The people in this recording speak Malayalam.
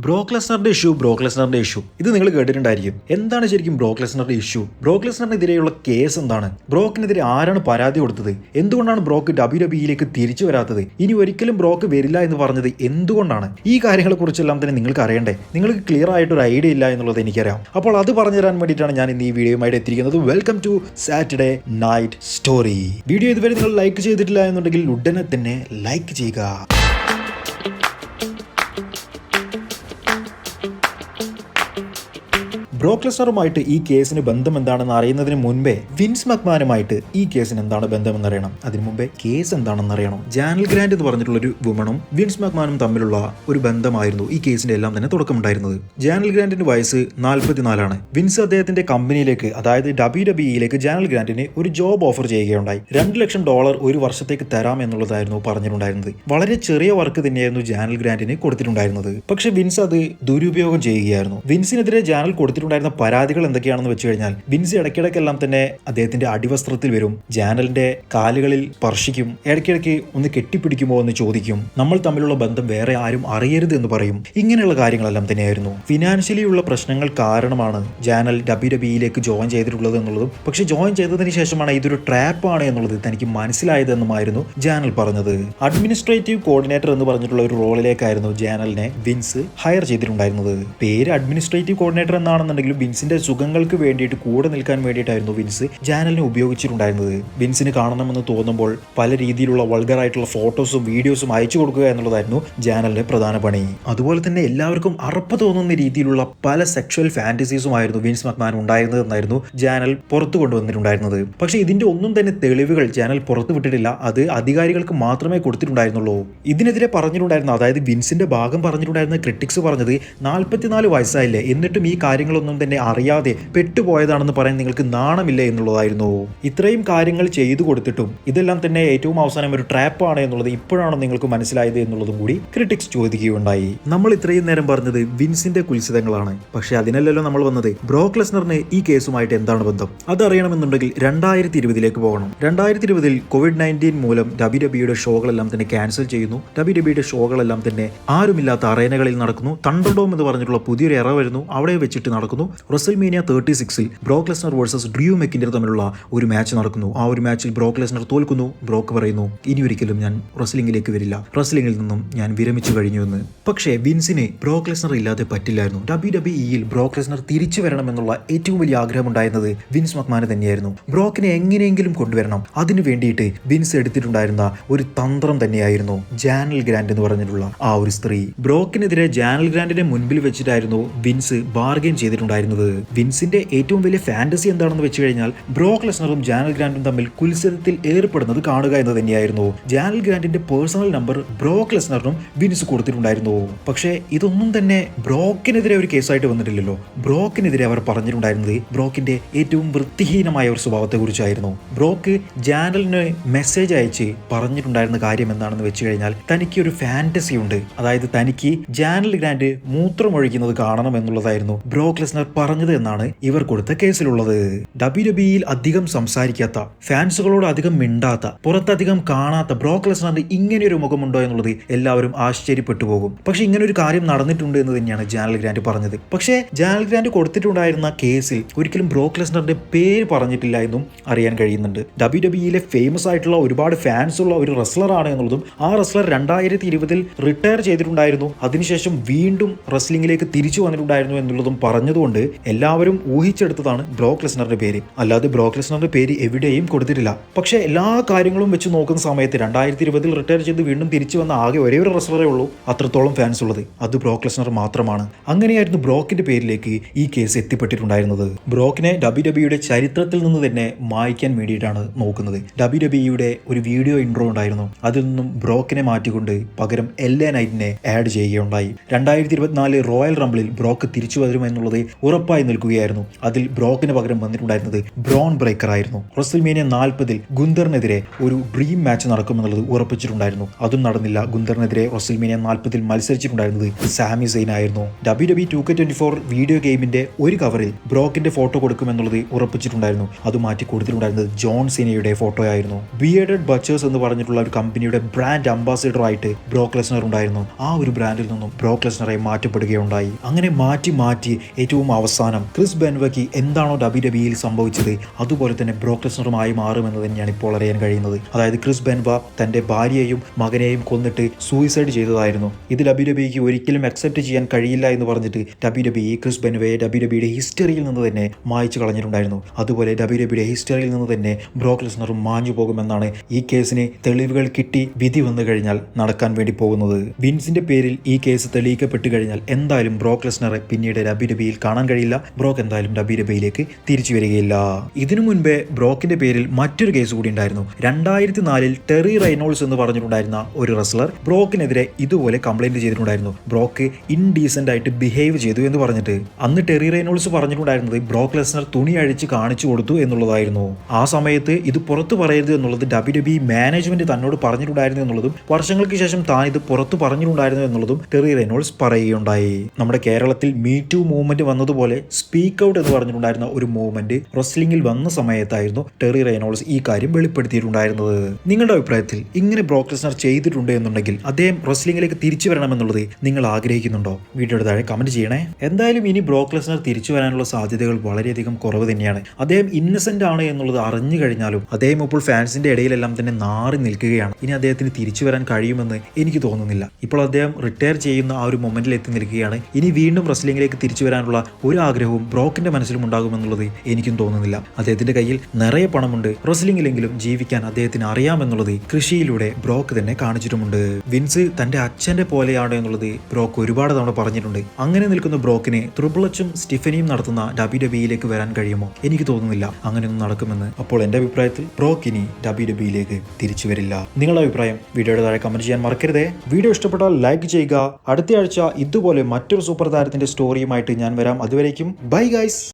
ബ്രോക്ക് ലെസ്നറിന്റെ ഇഷ്യൂ ഇത് നിങ്ങൾ കേട്ടിട്ടുണ്ടായിരിക്കും. എന്താണ് ശരിക്കും ബ്രോക്ക് ലെസ്നറിന്റെ ഇഷ്യൂ? ബ്രോക്ക് ലെസ്നറിനെതിരെയുള്ള കേസ് എന്താണ്? ബ്രോക്കിനെതിരെ ആരാണ് പരാതി കൊടുത്തത്? എന്തുകൊണ്ടാണ് ബ്രോക്ക് ഡബ്ല്യുഡബ്ല്യുഇയിലേക്ക് തിരിച്ചു വരാത്തത്? ഇനി ഒരിക്കലും ബ്രോക്ക് വരില്ല എന്ന് പറഞ്ഞത് എന്തുകൊണ്ടാണ്? ഈ കാര്യങ്ങളെ കുറിച്ചെല്ലാം തന്നെ നിങ്ങൾക്ക് അറിയണ്ടേ? നിങ്ങൾക്ക് ക്ലിയർ ആയിട്ടൊരു ഐഡിയ ഇല്ല എന്നുള്ളത് എനിക്കറിയാം. അപ്പോൾ അത് പറഞ്ഞു തരാൻ വേണ്ടിയിട്ടാണ് ഞാൻ ഇന്ന് ഈ വീഡിയോയുമായിട്ട് എത്തിയിരിക്കുന്നത്. Welcome to Saturday night story. Video ഇതുവരെ നിങ്ങൾ ലൈക്ക് ചെയ്തിട്ടില്ല എന്നുണ്ടെങ്കിൽ ഉടനെ തന്നെ ലൈക്ക് ചെയ്യുക. ബ്രോക്ക് ലെസ്നറുമായിട്ട് ഈ കേസിന് ബന്ധം എന്താണെന്ന് അറിയുന്നതിന് മുൻപേ വിൻസ് മക്മാനുമായിട്ട് ഈ കേസിന് എന്താണ് ബന്ധമെന്ന് അറിയണം. അതിനു മുമ്പേ കേസ് എന്താണെന്ന് അറിയണം. ജാനൽ ഗ്രാൻഡ് എന്ന് പറഞ്ഞിട്ടുള്ള ഒരു വുമണും വിൻസ് മക്മാനും തമ്മിലുള്ള ഒരു ബന്ധമായിരുന്നു ഈ കേസിന്റെ എല്ലാം തന്നെ തുടക്കമുണ്ടായിരുന്നത്. ജാനൽ ഗ്രാൻഡിന്റെ വയസ്സ് 44 ആണ്. വിൻസ് അദ്ദേഹത്തിന്റെ കമ്പനിയിലേക്ക്, അതായത് ഡബ്ല്യുഡബ്ല്യുഇയിലേക്ക് ജാനൽ ഗ്രാൻഡിന് ഒരു ജോബ് ഓഫർ ചെയ്യുകയുണ്ടായി. $2 ലക്ഷം ഒരു വർഷത്തേക്ക് തരാം എന്നുള്ളതായിരുന്നു പറഞ്ഞിട്ടുണ്ടായിരുന്നത്. വളരെ ചെറിയ വർക്ക് തന്നെയായിരുന്നു ജാനൽ ഗ്രാൻഡിന് കൊടുത്തിട്ടുണ്ടായിരുന്നത്. പക്ഷെ വിൻസ് അത് ദുരുപയോഗം ചെയ്യുകയായിരുന്നു. വിൻസിനെതിരെ ജാനൽ കൊടുത്തിട്ടുണ്ടായിരുന്ന പരാതികൾ എന്തൊക്കെയാണെന്ന് വെച്ച് കഴിഞ്ഞാൽ, വിൻസ് ഇടയ്ക്കിടയ്ക്കെല്ലാം തന്നെ അദ്ദേഹത്തിന്റെ അടിവസ്ത്രത്തിൽ വരും, ജാനലിന്റെ കാലുകളിൽ സ്പർശിക്കും, ഇടയ്ക്കിടയ്ക്ക് ഒന്ന് കെട്ടിപ്പിടിക്കുമോ എന്ന് ചോദിക്കും, നമ്മൾ തമ്മിലുള്ള ബന്ധം വേറെ ആരും അറിയരുത് എന്ന് പറയും. ഇങ്ങനെയുള്ള കാര്യങ്ങളെല്ലാം തന്നെയായിരുന്നു. ഫിനാൻഷ്യലി ഉള്ള പ്രശ്നങ്ങൾ കാരണമാണ് ജാനൽ ഡബ്ല്യുഡബ്ല്യുഇയിലേക്ക് ജോയിൻ ചെയ്തിട്ടുള്ളത് എന്നുള്ളതും, പക്ഷെ ജോയിൻ ചെയ്തതിന് ശേഷമാണ് ഇതൊരു ട്രാപ്പാണ് എന്നുള്ളത് തനിക്ക് മനസ്സിലായതെന്നുമായിരുന്നു ജാനൽ പറഞ്ഞത്. അഡ്മിനിസ്ട്രേറ്റീവ് കോർഡിനേറ്റർ എന്ന് പറഞ്ഞിട്ടുള്ള ഒരു റോളിലേക്കായിരുന്നു ജാനലിനെ വിൻസ് ഹയർ ചെയ്തിട്ടുണ്ടായിരുന്നത്. പേര് അഡ്മിനിസ്ട്രേറ്റീവ് കോർഡിനേറ്റർ എന്നാണെന്നുണ്ടെങ്കിലും വിൻസിന്റെ സുഖങ്ങൾക്ക് വേണ്ടിയിട്ട് കൂടെ നിൽക്കാൻ വേണ്ടിയിട്ടായിരുന്നു വിൻസ് ജാനലിനെ ഉപയോഗിച്ചിട്ടുണ്ടായിരുന്നത്. വിൻസിന് കാണണമെന്ന് തോന്നുമ്പോൾ പല രീതിയിലുള്ള വൾഗറായിട്ടുള്ള ഫോട്ടോസും വീഡിയോസും അയച്ചു കൊടുക്കുക എന്നുള്ളതായിരുന്നു ജാനലിന്റെ പ്രധാന പണി. അതുപോലെ തന്നെ എല്ലാവർക്കും അറപ്പ് തോന്നുന്ന രീതിയിലുള്ള പല സെക്ഷൽ ഫാന്റസീസുമായിരുന്നു വിൻസ് മക്മാൻ ഉണ്ടായിരുന്നതെന്നായിരുന്നു ജാനൽ പുറത്തു കൊണ്ടുവന്നിട്ടുണ്ടായിരുന്നത്. പക്ഷേ ഇതിന്റെ ഒന്നും തന്നെ തെളിവുകൾ ജാനൽ പുറത്തു വിട്ടിട്ടില്ല. അത് അധികാരികൾക്ക് മാത്രമേ കൊടുത്തിട്ടുണ്ടായിരുന്നുള്ളൂ. ഇതിനെതിരെ പറഞ്ഞിട്ടുണ്ടായിരുന്ന, അതായത് വിൻസിന്റെ ഭാഗം പറഞ്ഞിട്ടുണ്ടായിരുന്ന ക്രിട്ടിക്സ് പറഞ്ഞത് 44 വയസ്സായില്ലേ, എന്നിട്ടും ഈ കാര്യങ്ങളൊന്നും തന്നെ അറിയാതെ പെട്ടുപോയതാണെന്ന് പറയാൻ നിങ്ങൾക്ക് നാണമില്ല എന്നുള്ളതായിരുന്നു. ഇത്രയും കാര്യങ്ങൾ ചെയ്തു കൊടുത്തിട്ടും ഇതെല്ലാം തന്നെ ഏറ്റവും അവസാനം ഒരു ട്രാപ്പാണ് എന്നുള്ളത് ഇപ്പോഴാണ് നിങ്ങൾക്ക് മനസ്സിലായത് എന്നുള്ളതും കൂടി ക്രിട്ടിക്സ് ചോദിക്കുകയുണ്ടായി. നമ്മൾ ഇത്രയും നേരം പറഞ്ഞത് വിൻസിന്റെ കുൽസിതങ്ങളാണ്. പക്ഷെ അതിനല്ലല്ലോ നമ്മൾ വന്നത്. ബ്രോക്ക് ലെസ്നറിന് ഈ കേസുമായിട്ട് എന്താണ് ബന്ധം? അതറിയണമെന്നുണ്ടെങ്കിൽ 2020 പോകണം. 2020 COVID-19 മൂലം ഡബ്ല്യുഡബ്ല്യുഇയുടെ ഷോകളെല്ലാം തന്നെ ക്യാൻസൽ ചെയ്യുന്നു. ഡബ്ല്യുഡബ്ല്യുഇയുടെ ഷോകളെല്ലാം തന്നെ ആരുമില്ലാത്ത അറേനകളിൽ നടക്കുന്നു. തണ്ടർഡോം എന്ന് പറഞ്ഞിട്ടുള്ള പുതിയൊരു എറ വരുന്നു, അവിടെ വെച്ചിട്ട് നടക്കുന്നു. റസൽമേനിയ 36 ബ്രോക്ക് ലെസ്നർ വേഴ്സസ് ഡ്രൂ മെക്കിൻഡർ തമ്മിലുള്ള ഒരു മാച്ച് നടക്കുന്നു. ആ ഒരു മാച്ചിൽ ബ്രോക്ക് ലെസ്നർ തോൽക്കുന്നു. ബ്രോക്ക് പറയുന്നു, ഇനി ഒരിക്കലും ഞാൻ റസലിംഗിലേക്ക് വരില്ല, റസലിംഗിൽ നിന്നും ഞാൻ വിരമിച്ചു കഴിഞ്ഞു എന്ന്. പക്ഷേ വിൻസിന് ബ്രോക്ക് ലെസ്നർ ഇല്ലാതെ പറ്റില്ലായിരുന്നു. ഡബ്ല്യുഡബ്ല്യുഇയിൽ ബ്രോക്ക് ലെസ്നർ തിരിച്ചു വരണമെന്നുള്ള ഏറ്റവും വലിയ ആഗ്രഹം ഉണ്ടായിരുന്നത് വിൻസ് മക്മാന് തന്നെയായിരുന്നു. ബ്രോക്കിനെ എങ്ങനെയെങ്കിലും കൊണ്ടുവരണം. അതിനു വേണ്ടിയിട്ട് വിൻസ് എടുത്തിട്ടുണ്ടായിരുന്ന ഒരു തന്ത്രം തന്നെയായിരുന്നു ജാനൽ ഗ്രാൻഡ് എന്ന് പറഞ്ഞിട്ടുള്ള ആ ഒരു സ്ത്രീ. ബ്രോക്കിനെതിരെ ജാനൽ ഗ്രാൻഡിനെ മുൻപിൽ വെച്ചിട്ടായിരുന്നു വിൻസ് ബാർഗെയിൻ ചെയ്തിട്ടുണ്ടായിരുന്നത്. വിൻസിന്റെ ഏറ്റവും വലിയ ഫാന്റസി എന്താണെന്ന് വെച്ച് കഴിഞ്ഞാൽ, ബ്രോക്ക് ലെസ്നറും ജാനൽ ഗ്രാൻഡും തമ്മിൽ കുൽസിതത്തിൽ ഏർപ്പെടുന്നത് കാണുക എന്ന് തന്നെയായിരുന്നു. ജാനൽ ഗ്രാൻഡിന്റെ പേഴ്സണൽ നമ്പർ ബ്രോക്ക് ലെസ്നറിനും വിൻസ് കൊടുത്തിട്ടുണ്ടായിരുന്നു. പക്ഷേ ഇതൊന്നും തന്നെ ബ്രോക്കിനെതിരെ ഒരു കേസായിട്ട് വന്നിട്ടില്ലല്ലോ. ബ്രോക്കിനെതിരെ അവർ പറഞ്ഞിട്ടുണ്ടായിരുന്നത് ബ്രോക്കിന്റെ ഏറ്റവും വൃത്തിഹീനമായ ഒരു സ്വഭാവത്തെ കുറിച്ചായിരുന്നു. ബ്രോക്ക് ജാനലിന് മെസ്സേജ് അയച്ച് പറഞ്ഞിട്ടുണ്ടായിരുന്ന കാര്യം എന്താണെന്ന് വെച്ച് കഴിഞ്ഞാൽ, തനിക്ക് ഒരു ഫാന്റസി ഉണ്ട്, അതായത് തനിക്ക് ജാനൽ ഗ്രാൻഡ് മൂത്രമൊഴിക്കുന്നത് കാണണം എന്നുള്ളതായിരുന്നു ബ്രോക്ക് ലെസ്നർ പറഞ്ഞത് എന്നാണ് ഇവർ കൊടുത്ത കേസിലുള്ളത്. ഡബ്ല്യുഡബ്ല്യുഇയിൽ അധികം സംസാരിക്കാത്ത, ഫാൻസുകളോട് അധികം മിണ്ടാത്ത, പുറത്തധികം കാണാത്ത ബ്രോക്ക് ലെസ്നറിന് ഇങ്ങനെയൊരു മുഖമുണ്ടോ എന്നുള്ളത് എല്ലാവരും ആശ്ചര്യപ്പെട്ടു പോകും. പക്ഷെ ഇങ്ങനെ ഒരു കാര്യം നടന്നിട്ടുണ്ട് എന്ന് തന്നെയാണ് ജാനൽ ഗ്രാൻഡ് പറഞ്ഞത്. പക്ഷേ ജാനൽ ഗ്രാൻഡ് കൊടുത്തിട്ടുണ്ടായിരുന്ന കേസിൽ ഒരിക്കലും ബ്രോക്ക് ലെസ്നറിന്റെ പേര് പറഞ്ഞിട്ടില്ല എന്നും അറിയാൻ കഴിയുന്നുണ്ട്. ഡബ്ല്യുഡബ്ല്യുഇയിലെ ഫേമസ് ആയിട്ടുള്ള ഒരുപാട് ഫാൻസ് ഉള്ള ഒരു റെസ്ലറാണ് എന്നുള്ളതും, ആ റെസ്ലർ 2020 റിട്ടയർ ചെയ്തിട്ടുണ്ടായിരുന്നു, അതിനുശേഷം വീണ്ടും റെസ്ലിംഗിലേക്ക് തിരിച്ചു വന്നിട്ടുണ്ടായിരുന്നു എന്നുള്ളതും പറഞ്ഞതുകൊണ്ട് എല്ലാവരും ഊഹിച്ചെടുത്തതാണ് ബ്രോക്ക് ലെസ്നറിന്റെ പേര്. അല്ലാതെ ബ്രോക്ക് ലെസ്നറിന്റെ പേര് എവിടെയും കൊടുത്തിട്ടില്ല. പക്ഷേ എല്ലാ കാര്യങ്ങളും വെച്ച് നോക്കുന്ന സമയത്ത് 2020 റിട്ടയർ ചെയ്ത് വീണ്ടും തിരിച്ചു വന്ന ആകെ ഒരേ ഒരു റെസ്ലറേ ഉള്ളൂ അത്രത്തോളം ഫാൻസ് ഉള്ളത്, അത് ബ്രോക്ക് ലെസ്നർ മാത്രമാണ്. അങ്ങനെയായിരുന്നു ബ്രോക്കിന്റെ പേരിലേക്ക് ഈ കേസ് എത്തിപ്പെട്ടിട്ടുണ്ടായിരുന്നത്. ബ്രോക്കിനെ ഡബ്ല്യുഡബ്ല്യുഇയുടെ ചരിത്രത്തിൽ നിന്ന് തന്നെ മായ്ക്കാൻ വേണ്ടിയിട്ടാണ് നോക്കുന്നത്. ഡബ്ല്യുഡബ്ല്യുഇയുടെ ഒരു വീഡിയോ ഇൻട്രോ ഉണ്ടായിരുന്നു, അതിൽ നിന്നും ബ്രോക്കിനെ മാറ്റിക്കൊണ്ട് പകരം LA നൈറ്റിനെ ആഡ് ചെയ്യുകയുണ്ടായി. 2024 റോയൽ റംബിളിൽ ബ്രോക്ക് തിരിച്ചു വരുമെന്നുള്ളത് ഉറപ്പായി നിൽക്കുകയായിരുന്നു. അതിൽ ബ്രോക്കിന് പകരം വന്നിട്ടുണ്ടായിരുന്നത് ബ്രോൺ ബ്രേക്കർ ആയിരുന്നു. റെസിൽമേനിയ 40 ഗുന്തറിനെതിരെ ഒരു ഡ്രീം മാച്ച് നടക്കുമെന്നുള്ളത് ഉറപ്പിച്ചിട്ടുണ്ടായിരുന്നു. അതും നടന്നില്ല. ഗുന്തറിനെതിരെ റെസിൽമേനിയ 40 മത്സരിച്ചിട്ടുണ്ടായിരുന്നത് സാമി സെയിൻ ആയിരുന്നു. WWE 2K24 വീഡിയോ ഗെയിമിന്റെ ഒരു കവറിൽ ബ്രോക്കിന്റെ ഫോട്ടോ കൊടുക്കുമെന്നുള്ളത് ഉറപ്പിച്ചിട്ടുണ്ടായിരുന്നു. അത് മാറ്റി കൊടുത്തിട്ടുണ്ടായിരുന്നത് ജോൺ സീനയുടെ ഫോട്ടോ ആയിരുന്നു. ബിയേർഡഡ് ബച്ചേഴ്സ് എന്ന് പറഞ്ഞിട്ടുള്ള ഒരു കമ്പനിയുടെ ബ്രാൻഡ് അംബാസിഡർ ആയിട്ട് ബ്രോക്ക് ലെസ്നർ ഉണ്ടായിരുന്നു. ആ ഒരു ബ്രാൻഡിൽ നിന്നും ബ്രോക്ക് ലെസ്നറെ മാറ്റപ്പെടുകയുണ്ടായി. അങ്ങനെ മാറ്റി ഏറ്റവും അവസാനം ക്രിസ് ബെൻവയ്ക്ക് എന്താണോ WWE സംഭവിച്ചത് അതുപോലെ തന്നെ ബ്രോക്ക് ലെസ്നറുമായി മാറുമെന്ന് തന്നെയാണ് ഇപ്പോൾ അറിയാൻ കഴിയുന്നത്. അതായത് ക്രിസ് ബെൻവ തന്റെ ഭാര്യയെയും മകനെയും കൊന്നിട്ട് സൂയിസൈഡ് ചെയ്തതായിരുന്നു. ഇത് WWEക്ക് ഒരിക്കലും അക്സെപ്റ്റ് ചെയ്യാൻ കഴിയില്ല എന്ന് പറഞ്ഞിട്ട് WWE ക്രിസ് ബെൻവയെ WWEയുടെ ഹിസ്റ്ററിയിൽ നിന്ന് തന്നെ മായ്ച്ചു കളഞ്ഞിട്ടുണ്ടായിരുന്നു. അതുപോലെ WWEയുടെ ഹിസ്റ്ററിയിൽ നിന്ന് തന്നെ ബ്രോക്ക് ലെസ്നറും മാഞ്ഞു പോകുമെന്നാണ് ഈ കേസിന് തെളിവുകൾ കിട്ടി വിധി വന്നു കഴിഞ്ഞാൽ നടക്കാൻ വേണ്ടി പോകുന്നത്. വിൻസിന്റെ പേരിൽ ഈ കേസ് തെളിയിക്കപ്പെട്ടു കഴിഞ്ഞാൽ എന്തായാലും ബ്രോക്ക് ലെസ്നറെ പിന്നീട് WWEയിൽ കാണാൻ കഴിയില്ല. ബ്രോക്ക് എന്തായാലും WWEയിലേക്ക് തിരിച്ചു വരികയില്ല. ഇതിനു മുൻപേ ബ്രോക്കിന്റെ പേരിൽ മറ്റൊരു കേസ് കൂടി ഉണ്ടായിരുന്നു. 2004 ടെറി റെയ്നോൾഡ്സ് എന്ന് പറഞ്ഞിട്ടുണ്ടായിരുന്ന ഒരു റെസ്ലർ ബ്രോക്കിനെതിരെ ഇതുപോലെ കംപ്ലൈന്റ് ചെയ്തിട്ടുണ്ടായിരുന്നു. ബ്രോക്ക് ഇൻഡീസെന്റ് ആയിട്ട് ബിഹേവ് ചെയ്തു എന്ന് പറഞ്ഞിട്ട്. അന്ന് ടെറി റെയ്നോൾഡ്സ് പറഞ്ഞിട്ടുണ്ടായിരുന്നത് ബ്രോക്ക് ലെസ്നർ തുണി അഴിച്ച് കാണിച്ചു കൊടുത്തു എന്നുള്ളതായിരുന്നു. ആ സമയത്ത് ഇത് പുറത്തു പറയരുത് എന്നുള്ളത് WWE മാനേജ്മെന്റ് തന്നോട് പറഞ്ഞിട്ടുണ്ടായിരുന്നു എന്നുള്ളതും വർഷങ്ങൾക്ക് ശേഷം താൻ ഇത് പുറത്തു പറഞ്ഞിട്ടുണ്ടായിരുന്നു എന്നുള്ളതും ടെറി റെയ്നോൾഡ്സ് പറയുകയുണ്ടായി. നമ്മുടെ കേരളത്തിൽ മീ ടു മൂവ്മെന്റ് വന്നതുപോലെ സ്പീക്ക് ഔട്ട് എന്ന് പറഞ്ഞിട്ടുണ്ടായിരുന്ന ഒരു മൂവ്മെന്റ് റെസ്ലിംഗിൽ വന്ന സമയത്തായിരുന്നു ടെറി റെയ്നോൾഡ്സ് ഈ കാര്യം വെളിപ്പെടുത്തിയിട്ടുണ്ടായിരുന്നത്. നിങ്ങളുടെ അഭിപ്രായത്തിൽ ഇങ്ങനെ ബ്രോക്ക് ലെസ്നർ ചെയ്തിട്ടുണ്ട് എന്നുണ്ടെങ്കിൽ അദ്ദേഹം റെസ്ലിംഗിലേക്ക് തിരിച്ചു വരണമെന്നുള്ളത് നിങ്ങൾ ആഗ്രഹിക്കുന്നുണ്ടോ? വീഡിയോയുടെ താഴെ കമന്റ് ചെയ്യണേ. എന്തായാലും ഇനി ബ്രോക്ക് ലെസ്നർ തിരിച്ചു വരാനുള്ള സാധ്യതകൾ വളരെയധികം കുറവ് തന്നെയാണ്. അദ്ദേഹം ഇന്നസെന്റ് ആണ് എന്നുള്ളത് അറിഞ്ഞു കഴിഞ്ഞാലും അദ്ദേഹം ഇപ്പോൾ ഫാൻസിന്റെ ഇടയിലെല്ലാം തന്നെ നാറി നിൽക്കുകയാണ്. ഇനി അദ്ദേഹത്തിന് തിരിച്ചു വരാൻ കഴിയുമെന്ന് എനിക്ക് തോന്നുന്നില്ല. ഇപ്പോൾ അദ്ദേഹം റിട്ടയർ ചെയ്യുന്ന ആ ഒരു മൊമെന്റിൽ എത്തി നിൽക്കുകയാണ്. ഇനി വീണ്ടും റെസ്ലിംഗിലേക്ക് തിരിച്ചു വരാനുള്ള ഒരു ആഗ്രഹവും ബ്രോക്കിന്റെ മനസ്സിലും ഉണ്ടാകുമെന്നുള്ളത് എനിക്കും തോന്നുന്നില്ല. അദ്ദേഹത്തിന്റെ കയ്യിൽ നിറയെ പണമുണ്ട്. റെസ്ലിംഗിലെങ്കിലും ജീവിക്കാൻ അദ്ദേഹത്തിന് അറിയാമെന്നുള്ളത് കൃഷിയിലൂടെ ബ്രോക്ക് തന്നെ കാണിച്ചിട്ടുമുണ്ട്. വിൻസ് തന്റെ അച്ഛന്റെ പോലെയാണ് എന്നുള്ളത് ബ്രോക്ക് ഒരുപാട് തവണ പറഞ്ഞിട്ടുണ്ട്. അങ്ങനെ നിൽക്കുന്ന ബ്രോക്കിന് ട്രിപ്പിൾ എച്ചും സ്റ്റീഫനിയും നടത്തുന്ന WWEയിലേക്ക് വരാൻ കഴിയുമോ? എനിക്ക് തോന്നുന്നില്ല അങ്ങനെയൊന്നും നടക്കുമെന്ന്. അപ്പോൾ എന്റെ അഭിപ്രായത്തിൽ ബ്രോക്ക് ഇനി WWEയിലേക്ക് തിരിച്ചു വരില്ല. നിങ്ങളുടെ അഭിപ്രായം വീഡിയോയുടെ താഴെ കമന്റ് ചെയ്യാൻ മറക്കരുതേ. വീഡിയോ ഇഷ്ടപ്പെട്ടാൽ ലൈക്ക് ചെയ്യുക. അടുത്ത ആഴ്ച ഇതുപോലെ മറ്റൊരു സൂപ്പർ താരത്തിന്റെ സ്റ്റോറിയുമായിട്ട് ഞാൻ വരാം. അതുവരേക്കും ബൈ ഗൈസ്.